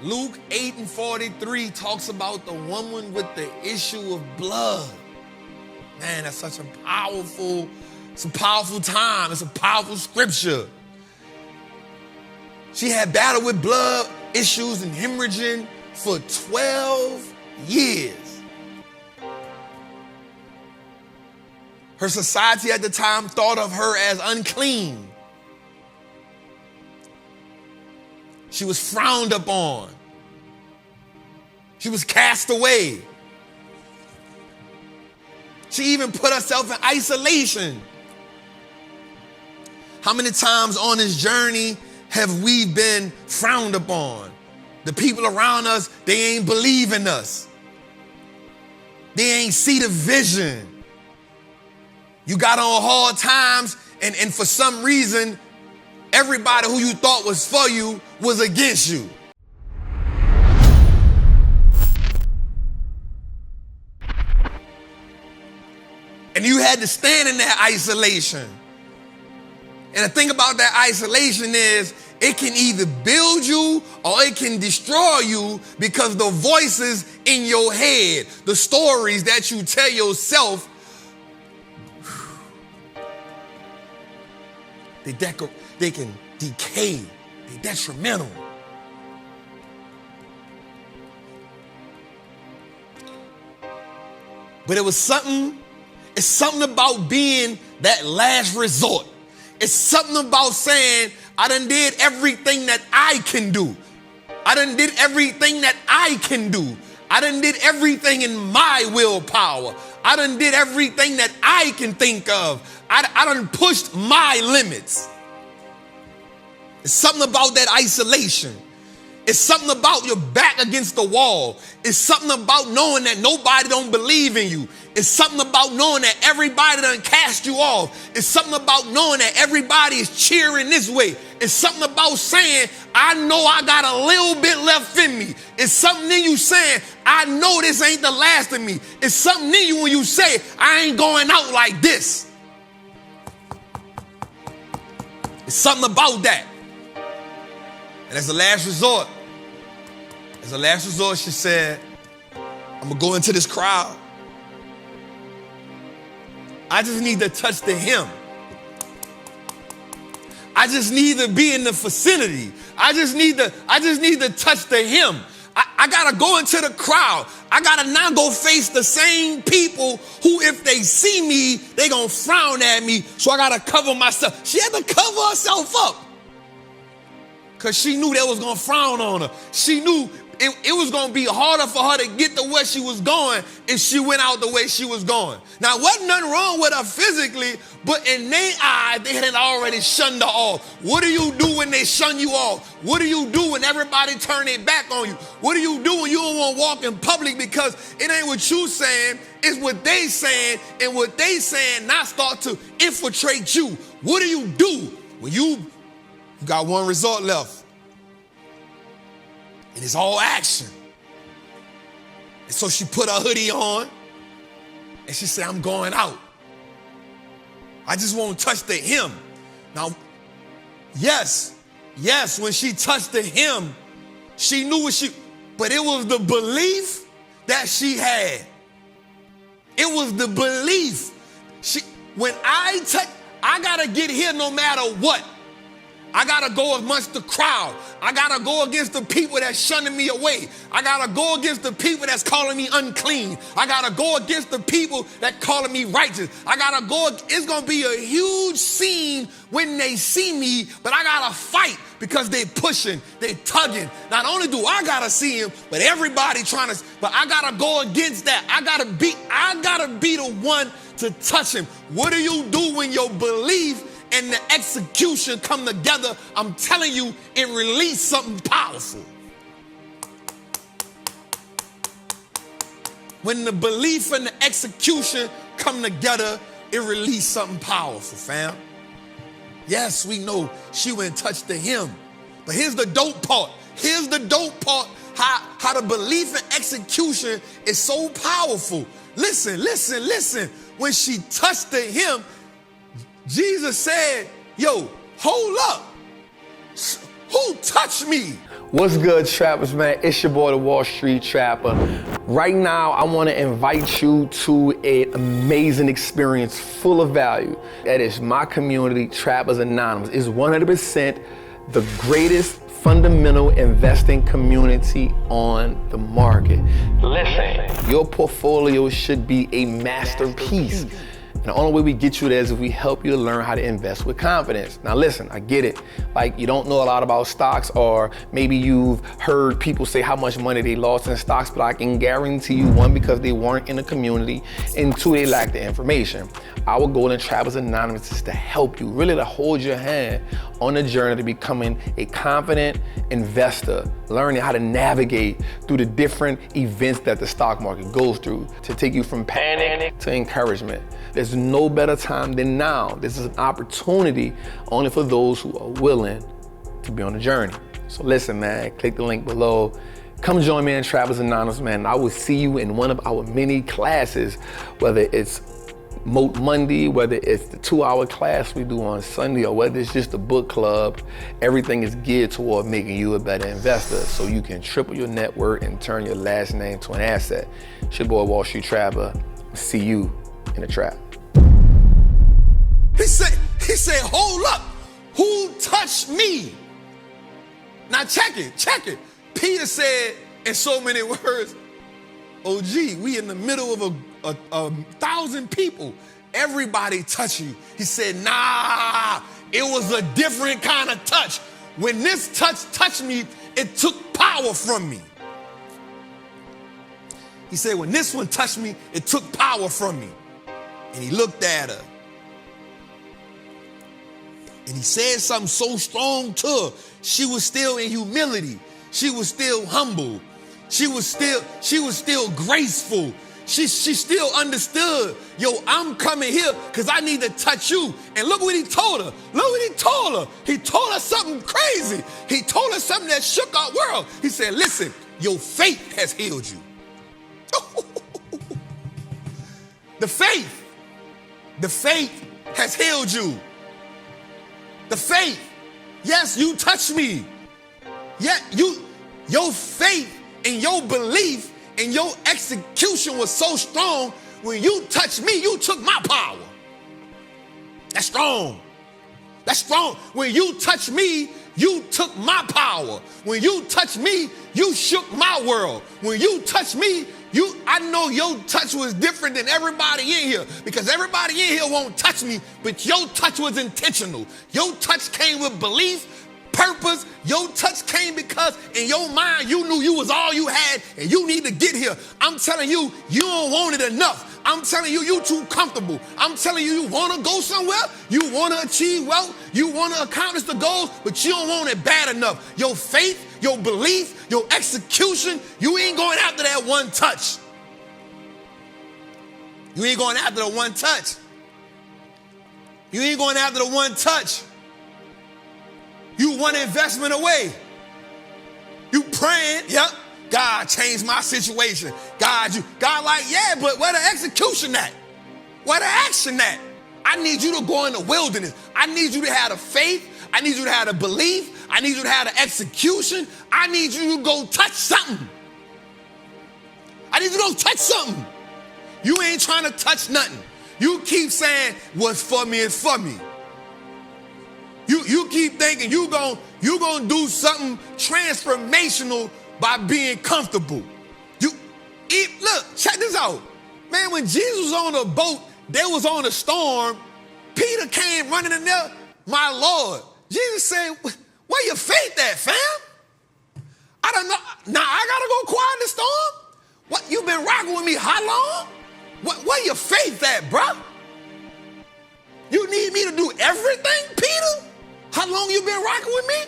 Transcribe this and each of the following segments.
Luke 8:43 talks about the woman with the issue of blood. Man, that's such a powerful time. It's a powerful scripture. She had battled with blood issues and hemorrhaging for 12 years. Her society at the time thought of her as unclean. She was frowned upon. She was cast away. She even put herself in isolation. How many times on this journey have we been frowned upon? The people around us, they ain't believe in us. They ain't see the vision. You got on hard times, and for some reason, everybody who you thought was for you was against you. And you had to stand in that isolation. And the thing about that isolation is it can either build you or it can destroy you, because the voices in your head, the stories that you tell yourself, they can decay. They're detrimental. But it's something about being that last resort. It's something about saying, I done did everything that I can do. I done did everything that I can do. I done did everything in my willpower. I done did everything that I can think of. I done pushed my limits. It's something about that isolation. It's something about your back against the wall. It's something about knowing that nobody don't believe in you. It's something about knowing that everybody done cast you off. It's something about knowing that everybody is cheering this way. It's something about saying, I know I got a little bit left in me. It's something in you saying, I know this ain't the last of me. It's something in you when you say, I ain't going out like this. It's something about that. And as a last resort, she said, I'm going to go into this crowd. I just need to touch the hem. I just need to be in the vicinity. I just need to touch the hem. I got to go into the crowd. I got to now go face the same people who, if they see me, they going to frown at me. So I got to cover myself. She had to cover herself up because she knew they was going to frown on her. She knew it was going to be harder for her to get to where she was going if she went out the way she was going. Now, wasn't nothing wrong with her physically, but in their eye, they had already shunned her off. What do you do when they shun you off? What do you do when everybody turn their back on you? What do you do when you don't want to walk in public because it ain't what you saying, it's what they saying, and what they saying now start to infiltrate you? What do you do when you got one result left? And it's all action. And so she put her hoodie on and she said, I'm going out. I just won't touch the hem. Now, yes, when she touched the hem, she knew but it was the belief that she had. It was the belief. When I gotta get here no matter what. I got to go amongst the crowd. I got to go against the people that's shunning me away. I got to go against the people that's calling me unclean. I got to go against the people that calling me righteous. It's going to be a huge scene when they see me, but I got to fight because they pushing, they tugging. Not only do I got to see him, but everybody but I got to go against that. I got to be the one to touch him. What do you do when your belief and the execution come together? I'm telling you, it released something powerful. When the belief and the execution come together, it released something powerful, fam. Yes, we know she went and touched the hem. But here's the dope part. How the belief and execution is so powerful. Listen. When she touched the hem, Jesus said, yo, hold up. Who touched me? What's good, trappers, man? It's your boy, the Wall Street Trapper. Right now, I want to invite you to an amazing experience full of value. That is my community, Trappers Anonymous. It's 100% the greatest fundamental investing community on the market. Listen, your portfolio should be a masterpiece. And the only way we get you there is if we help you to learn how to invest with confidence. Now listen, I get it. Like, you don't know a lot about stocks, or maybe you've heard people say how much money they lost in stocks, but I can guarantee you, one, because they weren't in the community, and two, they lack the information. Our goal in Trappers Anonymous is to help you, really to hold your hand on the journey to becoming a confident investor, learning how to navigate through the different events that the stock market goes through to take you from panic to encouragement. There's no better time than now. This is an opportunity only for those who are willing to be on the journey. So listen, man, click the link below. Come join me in Trappers Anonymous, man. I will see you in one of our many classes, whether it's Moat Monday, whether it's the 2-hour class we do on Sunday, or whether it's just a book club. Everything is geared toward making you a better investor so you can triple your net worth and turn your last name to an asset. It's your boy, Wall Street Trapper. See you in the trap. He said, hold up, who touched me? Now check it. Peter said in so many words, oh gee, we in the middle of a 1,000 people. Everybody touch you. He said, nah, it was a different kind of touch. When this touch touched me, it took power from me. He said, when this one touched me, it took power from me. And he looked at her. And he said something so strong to her. She was still in humility. She was still humble. She was still graceful. She still understood, yo, I'm coming here because I need to touch you. And look what he told her. He told her something crazy. He told her something that shook our world. He said, listen, your faith has healed you. The faith has healed you. The faith. Yes, you touched me. Yeah, your faith and your belief and your execution was so strong. When you touched me, you took my power. That's strong. That's strong. When you touched me, you took my power. When you touched me, you shook my world. When you touched me, I know your touch was different than everybody in here, because everybody in here won't touch me, but your touch was intentional. Your touch came with belief, purpose. Your touch came because in your mind you knew you was all you had and you need to get here. I'm telling you, you don't want it enough. I'm telling you, you too comfortable. I'm telling you, you want to go somewhere, you want to achieve wealth, you want to accomplish the goals, but you don't want it bad enough. Your faith, your belief, your execution, you ain't going after that one touch. You ain't going after the one touch. You ain't going after the one touch. You one investment away. You praying, yep, God changed my situation. God like, yeah, but where the execution at? Where the action at? I need you to go in the wilderness. I need you to have the faith. I need you to have the belief. I need you to have the execution. I need you to go touch something. I need you to go touch something. You ain't trying to touch nothing. You keep saying what's for me is for me. You keep thinking you gonna do something transformational by being comfortable. Look, check this out. Man, when Jesus was on a boat, they was on a storm, Peter came running in there, my Lord. Jesus said, where your faith at, fam? I don't know. Now I gotta go quiet the storm? What, you been rocking with me how long? Where your faith at, bruh? You need me to do everything, Peter? How long you been rocking with me?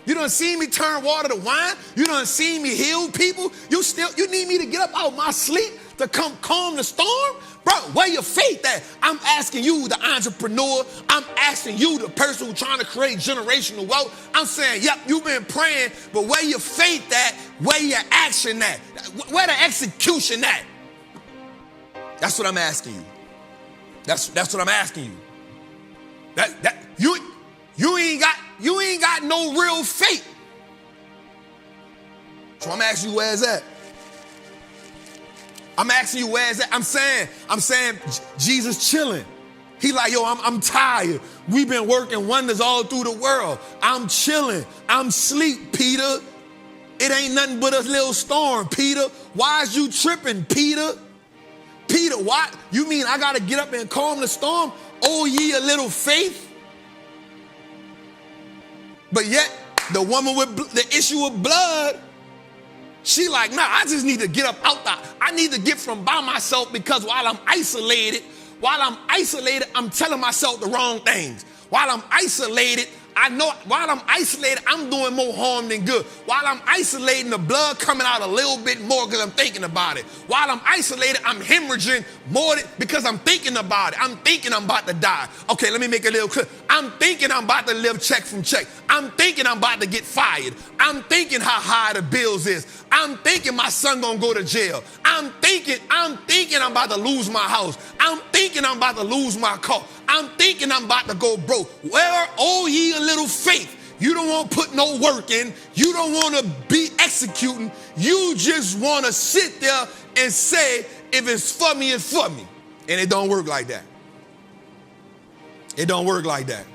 You done seen me turn water to wine. You done seen me heal people. You need me to get up out my sleep to come calm the storm? Bro, where your faith at? I'm asking you, the entrepreneur. I'm asking you, the person who's trying to create generational wealth. I'm saying, yep, you've been praying, but where your faith at? Where your action at? Where the execution at? That's what I'm asking you. That's what I'm asking you. You ain't got no real faith. So I'm asking you, where's that? I'm asking you, where's that? I'm saying Jesus chilling. He like, yo, I'm tired. We've been working wonders all through the world. I'm chilling. I'm sleep, Peter. It ain't nothing but a little storm, Peter. Why is you tripping, Peter? Peter, what? You mean I gotta get up and calm the storm? Oh, ye a little faith? But yet, the woman with the issue of blood, she like, nah, I just need to get up out there. I need to get from by myself because while I'm isolated, I'm telling myself the wrong things. While I'm isolated, I know while I'm isolated, I'm doing more harm than good. While I'm isolating, the blood coming out a little bit more because I'm thinking about it. While I'm isolated, I'm hemorrhaging more because I'm thinking about it. I'm thinking I'm about to die. Okay, let me make it a little clear. I'm thinking I'm about to live check from check. I'm thinking I'm about to get fired. I'm thinking how high the bills is. I'm thinking my son gonna go to jail. I'm thinking I'm about to lose my house. I'm thinking I'm about to lose my car. I'm thinking I'm about to go broke. Where, oh ye a little faith? You don't want to put no work in. You don't want to be executing. You just want to sit there and say, if it's for me, it's for me. And it don't work like that. It don't work like that.